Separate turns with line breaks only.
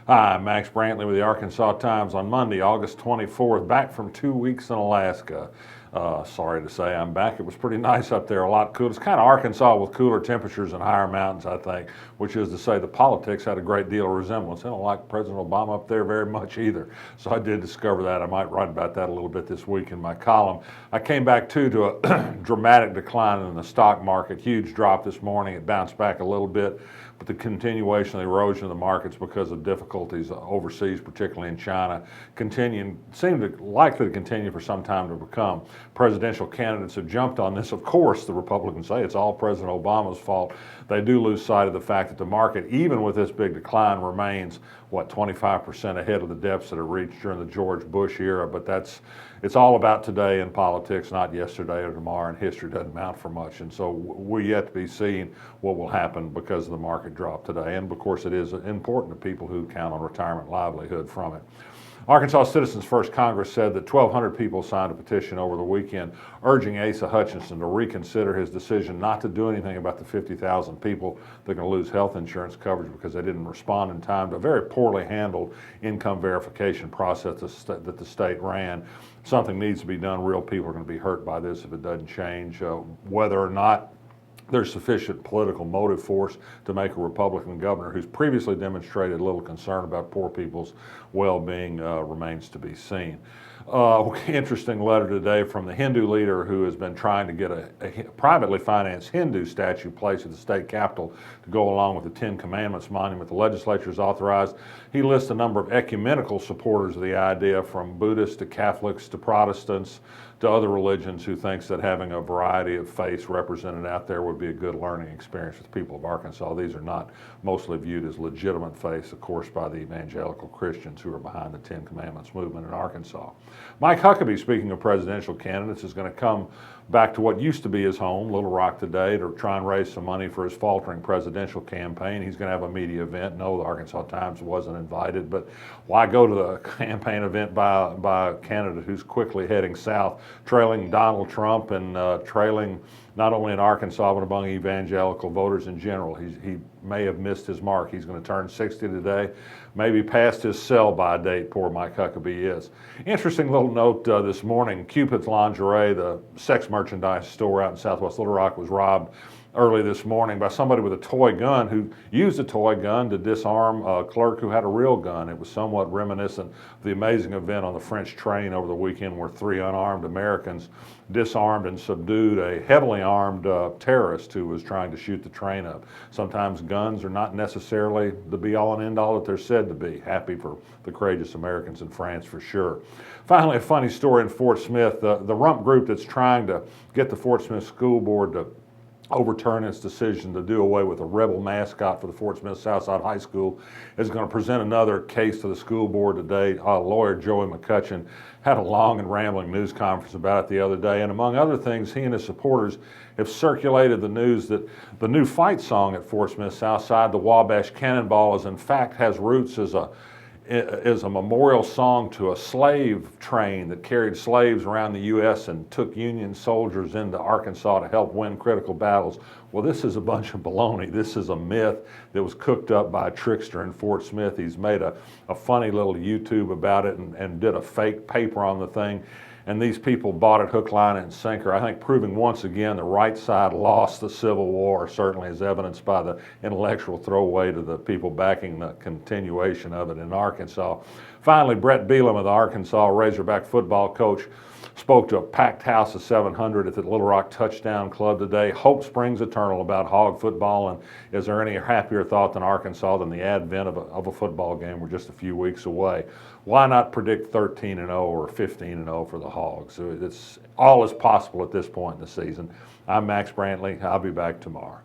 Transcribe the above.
Hi, I'm Max Brantley with the Arkansas Times on Monday, August 24th, back from 2 weeks in Alaska. Sorry to say I'm back. It was pretty nice up there, a lot cooler. It's kind of Arkansas with cooler temperatures and higher mountains, I think, which is to say the politics had a great deal of resemblance. I don't like President Obama up there very much either, so I did discover that. I might write about that a little bit this week in my column. I came back, too, to a dramatic decline in the stock market. Huge drop this morning. It bounced back a little bit, but the continuation of the erosion of the markets because of difficulties overseas, particularly in China, seem to likely to continue for some time to become. Presidential candidates have jumped on this. Of course, the Republicans say it's all President Obama's fault. They do lose sight of the fact that the market, even with this big decline, remains, 25% ahead of the depths that it reached during the George Bush era. But it's all about today in politics, not yesterday or tomorrow, and history doesn't amount for much. And so we're yet to be seeing what will happen because of the market drop today. And of course, it is important to people who count on retirement livelihood from it. Arkansas Citizens First Congress said that 1,200 people signed a petition over the weekend urging Asa Hutchinson to reconsider his decision not to do anything about the 50,000 people that are going to lose health insurance coverage because they didn't respond in time to a very poorly handled income verification process that the state ran. Something needs to be done. Real people are going to be hurt by this if it doesn't change. Whether or not there's sufficient political motive force to make a Republican governor who's previously demonstrated little concern about poor people's well-being remains to be seen. Interesting letter today from the Hindu leader who has been trying to get a privately financed Hindu statue placed at the state capitol to go along with the Ten Commandments monument the legislature has authorized. He lists a number of ecumenical supporters of the idea, from Buddhists to Catholics to Protestants to other religions, who thinks that having a variety of faiths represented out there would be a good learning experience for the people of Arkansas. These are not mostly viewed as legitimate faiths, of course, by the evangelical Christians who are behind the Ten Commandments movement in Arkansas. Mike Huckabee, speaking of presidential candidates, is going to come back to what used to be his home, Little Rock, today to try and raise some money for his faltering presidential campaign. He's going to have a media event. No, the Arkansas Times wasn't invited, but why go to the campaign event by a candidate who's quickly heading south, trailing Donald Trump and trailing not only in Arkansas but among evangelical voters in general? He may have missed his mark. He's going to turn 60 today, maybe past his sell-by date, poor Mike Huckabee is. Interesting little note this morning, Cupid's Lingerie, the sex merchandise store out in southwest Little Rock, was robbed early this morning by somebody with a toy gun who used a toy gun to disarm a clerk who had a real gun. It was somewhat reminiscent of the amazing event on the French train over the weekend where 3 unarmed Americans disarmed and subdued a heavily armed terrorist who was trying to shoot the train up. Sometimes guns are not necessarily the be-all and end-all that they're said to be. Happy for the courageous Americans in France for sure. Finally, a funny story in Fort Smith. The rump group that's trying to get the Fort Smith School Board to overturn its decision to do away with a rebel mascot for the Fort Smith Southside High School is going to present another case to the school board today. Lawyer Joey McCutcheon had a long and rambling news conference about it the other day, and among other things, he and his supporters have circulated the news that the new fight song at Fort Smith Southside, the Wabash Cannonball, has roots as a memorial song to a slave train that carried slaves around the U.S. and took Union soldiers into Arkansas to help win critical battles. Well, this is a bunch of baloney. This is a myth that was cooked up by a trickster in Fort Smith. He's made a funny little YouTube about it and did a fake paper on the thing. And these people bought it hook, line, and sinker, I think proving once again the right side lost the Civil War, certainly as evidenced by the intellectual throwaway to the people backing the continuation of it in Arkansas. Finally, Brett Bielema, the Arkansas Razorback football coach, spoke to a packed house of 700 at the Little Rock Touchdown Club today. Hope springs eternal about hog football, and is there any happier thought than Arkansas than the advent of a football game? We're just a few weeks away. Why not predict 13-0 or 15-0 for the Hogs? All is possible at this point in the season. I'm Max Brantley. I'll be back tomorrow.